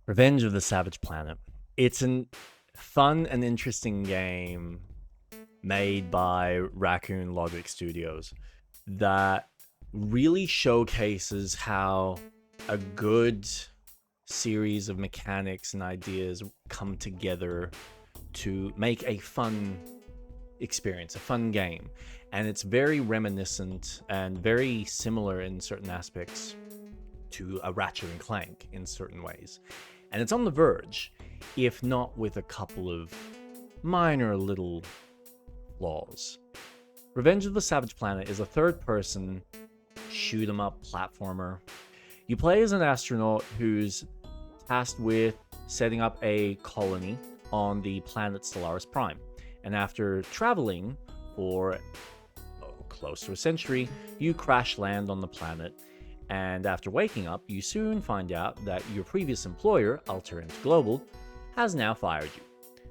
Revenge of the Savage Planet. It's a fun and interesting game made by Raccoon Logic Studios that really showcases how a good series of mechanics and ideas come together to make a fun experience, a fun game. And it's very reminiscent and very similar in certain aspects to a Ratchet and Clank in certain ways. And it's on the verge, if not with a couple of minor little flaws. Revenge of the Savage Planet is a third-person shoot 'em up platformer. You play as an astronaut who's tasked with setting up a colony on the planet Stellaris Prime. And after traveling for close to a century, you crash land on the planet. And after waking up, you soon find out that your previous employer, Alter Global, has now fired you.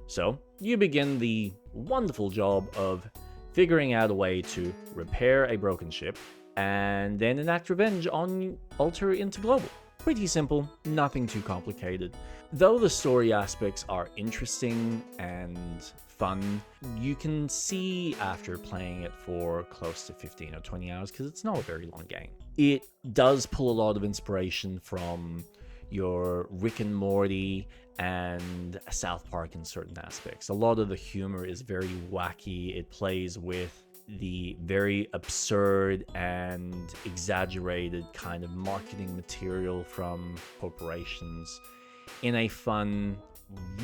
So you begin the wonderful job of figuring out a way to repair a broken ship and then enact revenge on Alter Global. Pretty simple, nothing too complicated. Though the story aspects are interesting and fun, you can see after playing it for close to 15 or 20 hours, because it's not a very long game. It does pull a lot of inspiration from your Rick and Morty and South Park in certain aspects. A lot of the humor is very wacky. It plays with the very absurd and exaggerated kind of marketing material from corporations in a fun,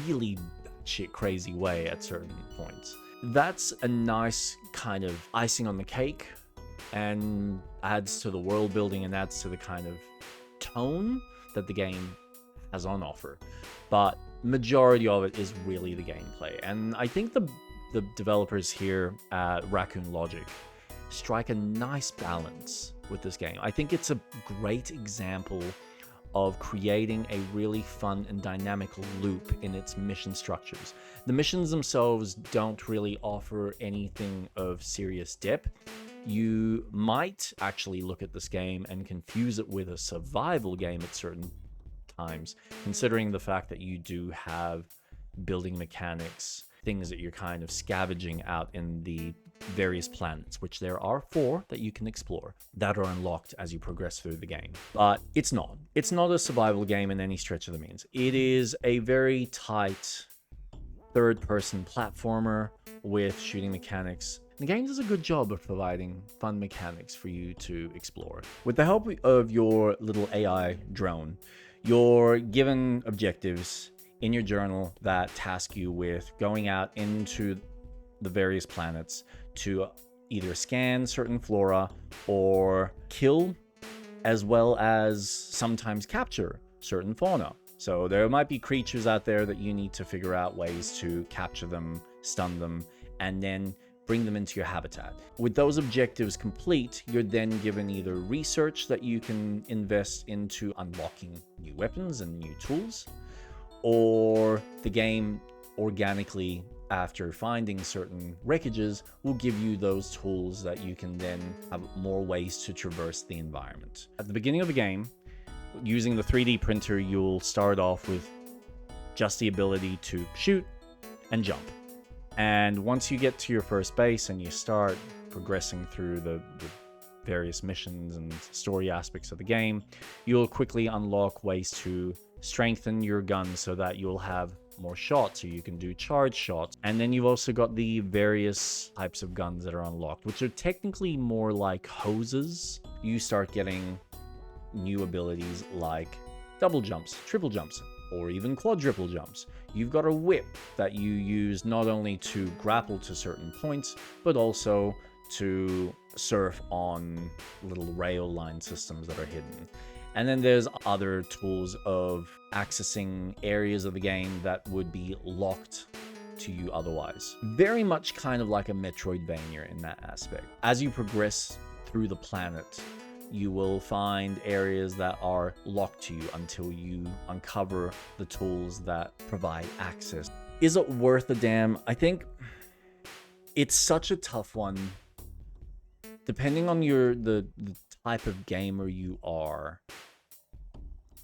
really shit crazy way at certain points. That's a nice kind of icing on the cake and adds to the world building and adds to the kind of tone that the game has on offer. But majority of it is really the gameplay. And I think the developers here at Raccoon Logic strike a nice balance with this game. I think it's a great example of creating a really fun and dynamic loop in its mission structures. The missions themselves don't really offer anything of serious depth. You might actually look at this game and confuse it with a survival game at certain times, considering the fact that you do have building mechanics, things that you're kind of scavenging out in the various planets, which there are 4 that you can explore that are unlocked as you progress through the game. But it's not a survival game in any stretch of the means. It is a very tight third-person platformer with shooting mechanics. The game does a good job of providing fun mechanics for you to explore. With the help of your little AI drone, you're given objectives in your journal that task you with going out into the various planets to either scan certain flora or kill, as well as sometimes capture certain fauna. So there might be creatures out there that you need to figure out ways to capture them, stun them, and then bring them into your habitat. With those objectives complete, you're then given either research that you can invest into unlocking new weapons and new tools, or the game organically, after finding certain wreckages, will give you those tools that you can then have more ways to traverse the environment. At the beginning of the game, using the 3D printer, you'll start off with just the ability to shoot and jump. And once you get to your first base and you start progressing through the various missions and story aspects of the game, you'll quickly unlock ways to strengthen your gun so that you'll have more shots, or you can do charge shots. And then you've also got the various types of guns that are unlocked, which are technically more like hoses. You start getting new abilities like double jumps, triple jumps, or even quadruple jumps. You've got a whip that you use not only to grapple to certain points, but also to surf on little rail line systems that are hidden. And then there's other tools of accessing areas of the game that would be locked to you otherwise. Very much kind of like a Metroidvania in that aspect. As you progress through the planet, you will find areas that are locked to you until you uncover the tools that provide access. Is it worth a damn? I think it's such a tough one. Depending on the type of gamer you are,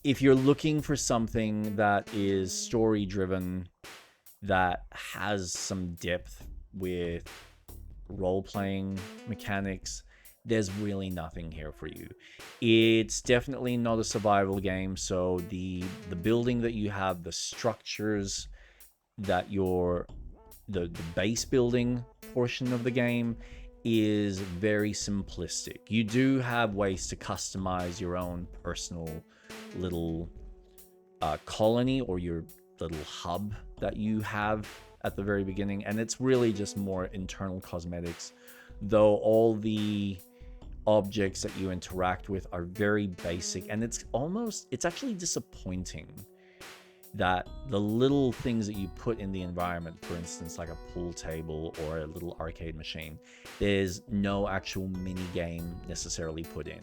if you're looking for something that is story driven, that has some depth with role-playing mechanics, there's really nothing here for you. It's definitely not a survival game, so the building that you have, the structures that the base building portion of the game is very simplistic. You do have ways to customize your own personal little colony, or your little hub that you have at the very beginning, and it's really just more internal cosmetics, though all the objects that you interact with are very basic, and it's actually disappointing that the little things that you put in the environment, for instance, like a pool table or a little arcade machine, there's no actual mini game necessarily put in,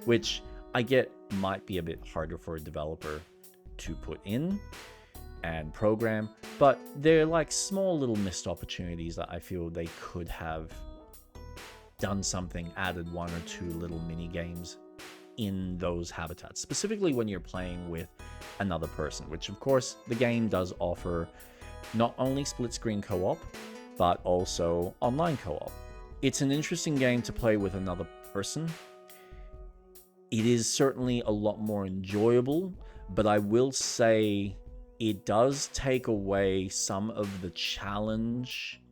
which I get might be a bit harder for a developer to put in and program, but they're like small little missed opportunities that I feel they could have done something, added one or two little mini games in those habitats, specifically when you're playing with another person, which of course the game does offer not only split screen co-op, but also online co-op. It's an interesting game to play with another person. It is certainly a lot more enjoyable, but I will say it does take away some of the challenge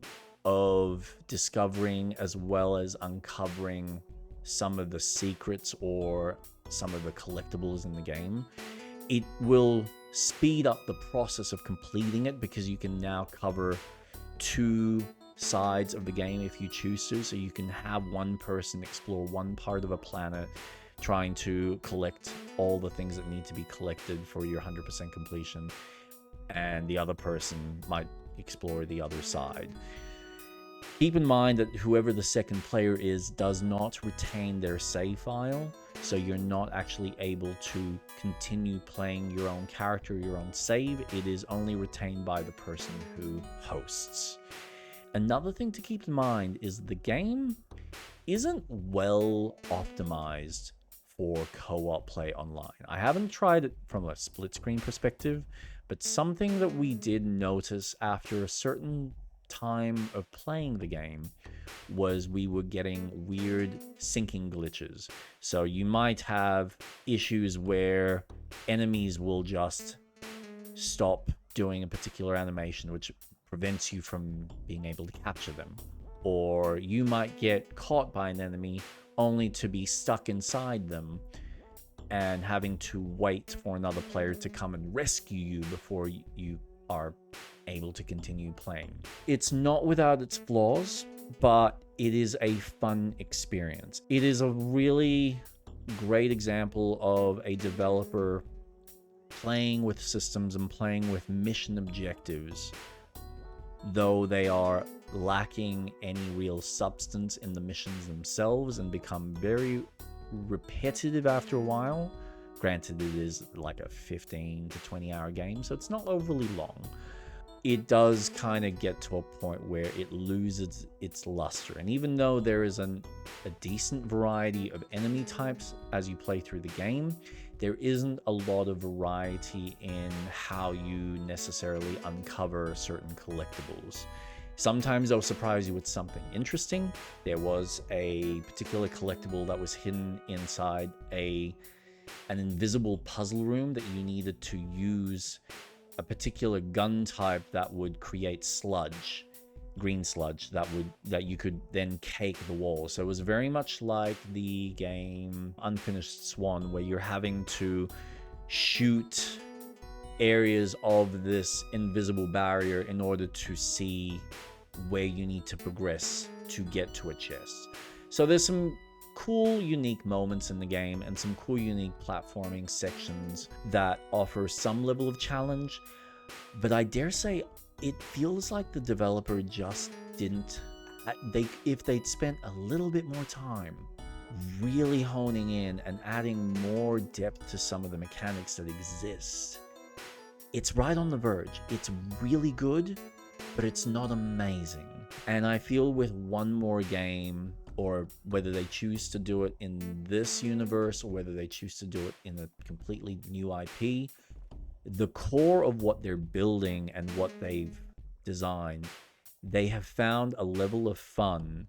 of discovering as well as uncovering some of the secrets or some of the collectibles in the game. It will speed up the process of completing it because you can now cover two sides of the game if you choose to. So you can have one person explore one part of a planet trying to collect all the things that need to be collected for your 100% completion, and the other person might explore the other side. Keep in mind that whoever the second player is does not retain their save file, so you're not actually able to continue playing your own character, your own save. It is only retained by the person who hosts. Another thing to keep in mind is the game isn't well optimized for co-op play online. I haven't tried it from a split screen perspective, but something that we did notice after a certain time of playing the game was we were getting weird syncing glitches. So you might have issues where enemies will just stop doing a particular animation, which prevents you from being able to capture them. Or you might get caught by an enemy only to be stuck inside them and having to wait for another player to come and rescue you before you are able to continue playing. It's not without its flaws, but it is a fun experience. It is a really great example of a developer playing with systems and playing with mission objectives, though they are lacking any real substance in the missions themselves and become very repetitive after a while. Granted, it is like a 15 to 20 hour game, so it's not overly long. It does kind of get to a point where it loses its luster. And even though there is a decent variety of enemy types as you play through the game, there isn't a lot of variety in how you necessarily uncover certain collectibles. Sometimes they'll surprise you with something interesting. There was a particular collectible that was hidden inside an invisible puzzle room that you needed to use a particular gun type that would create sludge, green sludge, that you could then cake the wall. So it was very much like the game Unfinished Swan, where you're having to shoot areas of this invisible barrier in order to see where you need to progress to get to a chest. So there's some cool, unique moments in the game and some cool, unique platforming sections that offer some level of challenge, but I dare say it feels like the developer just didn't. If they'd spent a little bit more time really honing in and adding more depth to some of the mechanics that exist, it's right on the verge. It's really good, but it's not amazing. And I feel with one more game or whether they choose to do it in this universe or whether they choose to do it in a completely new IP, the core of what they're building and what they've designed, they have found a level of fun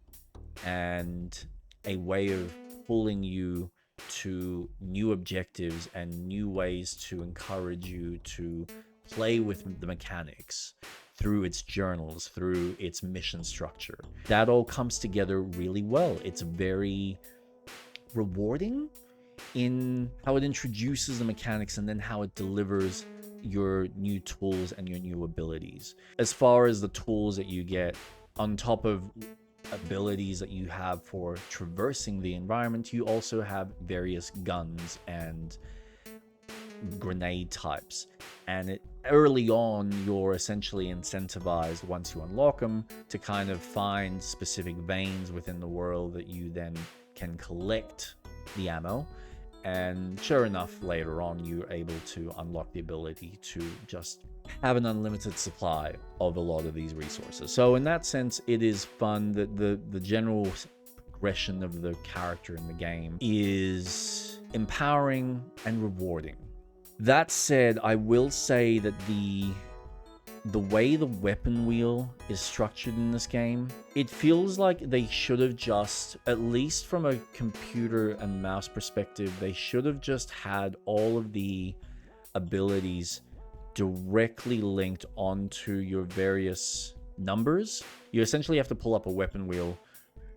and a way of pulling you to new objectives and new ways to encourage you to play with the mechanics through its journals, through its mission structure. That all comes together really well. It's very rewarding in how it introduces the mechanics and then how it delivers your new tools and your new abilities. As far as the tools that you get on top of abilities that you have for traversing the environment, you also have various guns and grenade types, and early on you're essentially incentivized, once you unlock them, to kind of find specific veins within the world that you then can collect the ammo. And sure enough, later on you're able to unlock the ability to just have an unlimited supply of a lot of these resources. So in that sense, it is fun. That the general progression of the character in the game is empowering and rewarding. That said, I will say that the way the weapon wheel is structured in this game, it feels like they should have just, at least from a computer and mouse perspective, they should have just had all of the abilities directly linked onto your various numbers. You essentially have to pull up a weapon wheel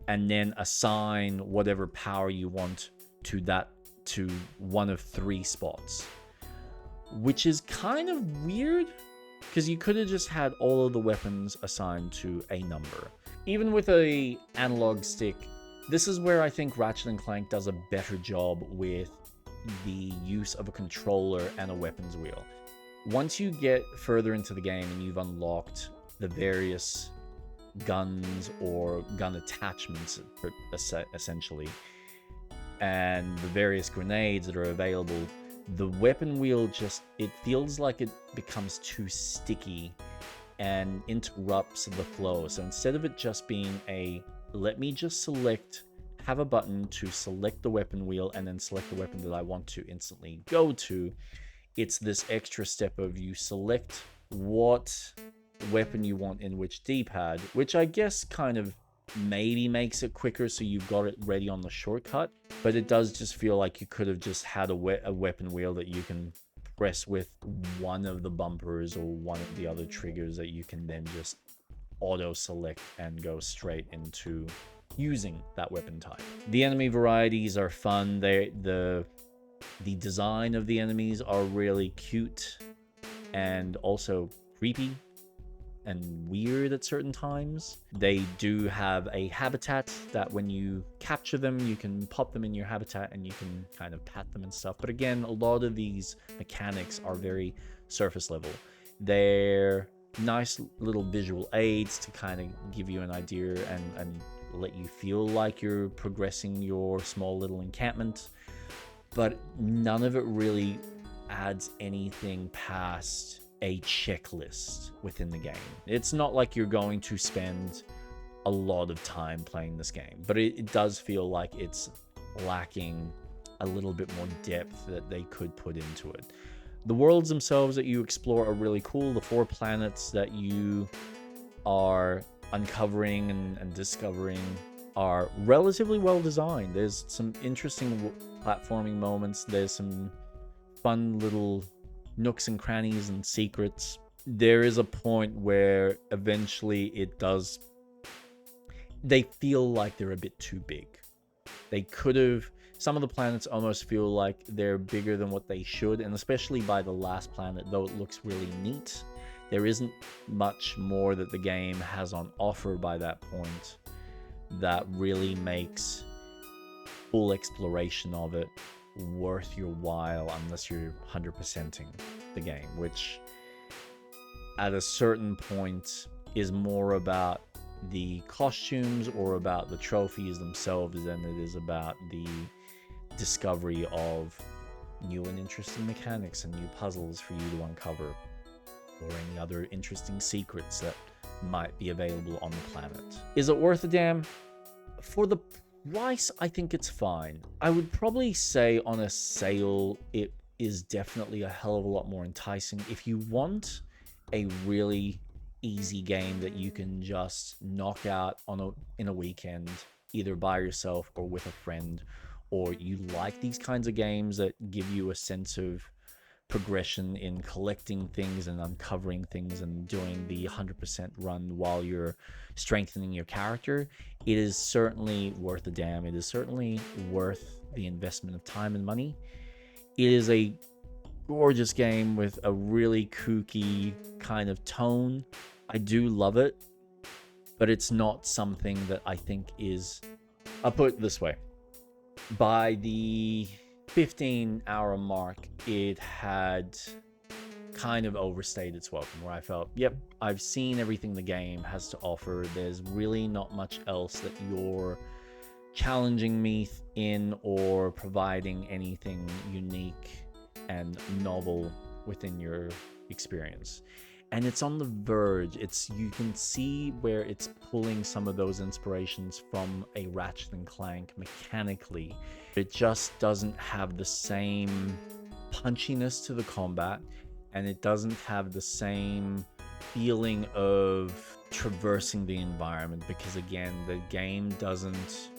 and then assign whatever power you want to one of 3 spots, which is kind of weird, because you could have just had all of the weapons assigned to a number. Even with a analog stick, this is where I think Ratchet & Clank does a better job with the use of a controller and a weapons wheel. Once you get further into the game and you've unlocked the various guns or gun attachments, essentially, and the various grenades that are available, the weapon wheel just, it feels like it becomes too sticky and interrupts the flow. So instead of it just being let me just have a button to select the weapon wheel and then select the weapon that I want to instantly go to, it's this extra step of you select what weapon you want in which D-pad, which I guess kind of maybe makes it quicker so you've got it ready on the shortcut, but it does just feel like you could have just had a weapon wheel that you can press with one of the bumpers or one of the other triggers that you can then just auto select and go straight into using that weapon type. The enemy varieties are fun. The design of the enemies are really cute and also creepy and weird at certain times. They do have a habitat that when you capture them, you can pop them in your habitat and you can kind of pat them and stuff. But again, a lot of these mechanics are very surface level. They're nice little visual aids to kind of give you an idea and let you feel like you're progressing your small little encampment. But none of it really adds anything past a checklist within the game. It's not like you're going to spend a lot of time playing this game, but it does feel like it's lacking a little bit more depth that they could put into it. The worlds themselves that you explore are really cool. The 4 planets that you are uncovering and discovering are relatively well designed. There's some interesting platforming moments. There's some fun little nooks and crannies and secrets. There is a point where eventually they feel like they're a bit too big. Some of the planets almost feel like they're bigger than what they should, and especially by the last planet, though it looks really neat, there isn't much more that the game has on offer by that point that really makes full exploration of it worth your while unless you're 100%ing the game, which at a certain point is more about the costumes or about the trophies themselves than it is about the discovery of new and interesting mechanics and new puzzles for you to uncover, or any other interesting secrets that might be available on the planet. Is it worth a damn? For the price, I think it's fine. I would probably say on a sale, it is definitely a hell of a lot more enticing. If you want a really easy game that you can just knock out in a weekend, either by yourself or with a friend, or you like these kinds of games that give you a sense of progression in collecting things and uncovering things and doing the 100% run while you're strengthening your character, it is certainly worth the damn. It is certainly worth the investment of time and money. It is a gorgeous game with a really kooky kind of tone. I do love it, but it's not something that I think is... I'll put it this way. By the 15-hour mark, it had kind of overstayed its welcome, where I felt, yep, I've seen everything the game has to offer. There's really not much else that you're challenging me in or providing anything unique and novel within your experience. And it's on the verge. You can see where it's pulling some of those inspirations from a Ratchet and Clank mechanically. It just doesn't have the same punchiness to the combat, and it doesn't have the same feeling of traversing the environment, because again, the game doesn't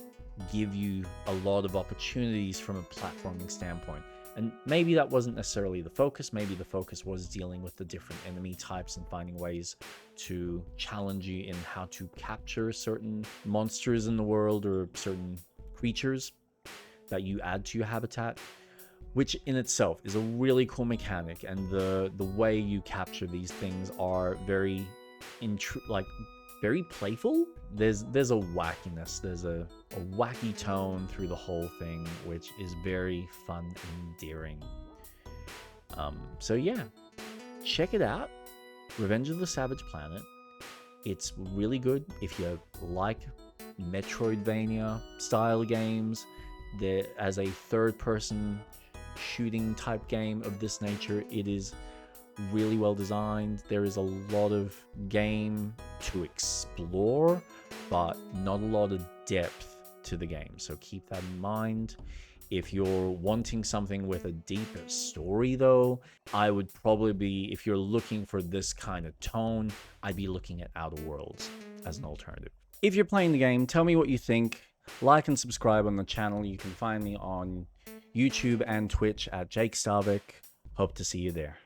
give you a lot of opportunities from a platforming standpoint. And maybe that wasn't necessarily the focus. Maybe the focus was dealing with the different enemy types and finding ways to challenge you in how to capture certain monsters in the world or certain creatures that you add to your habitat, which in itself is a really cool mechanic. And the way you capture these things are very very playful. There's a wackiness, there's a wacky tone through the whole thing, which is very fun and endearing. So yeah, check it out. Revenge of the Savage Planet. It's really good if you like Metroidvania style games. As a third-person shooting type game of this nature, it is really well designed. There is a lot of game to explore, but not a lot of depth to the game, so keep that in mind. If you're wanting something with a deeper story though, I would probably be, if you're looking for this kind of tone, I'd be looking at Outer Worlds as an alternative. If you're playing the game, tell me what you think. Like and subscribe on the channel. You can find me on YouTube and Twitch at Jake Starvik. Hope to see you there.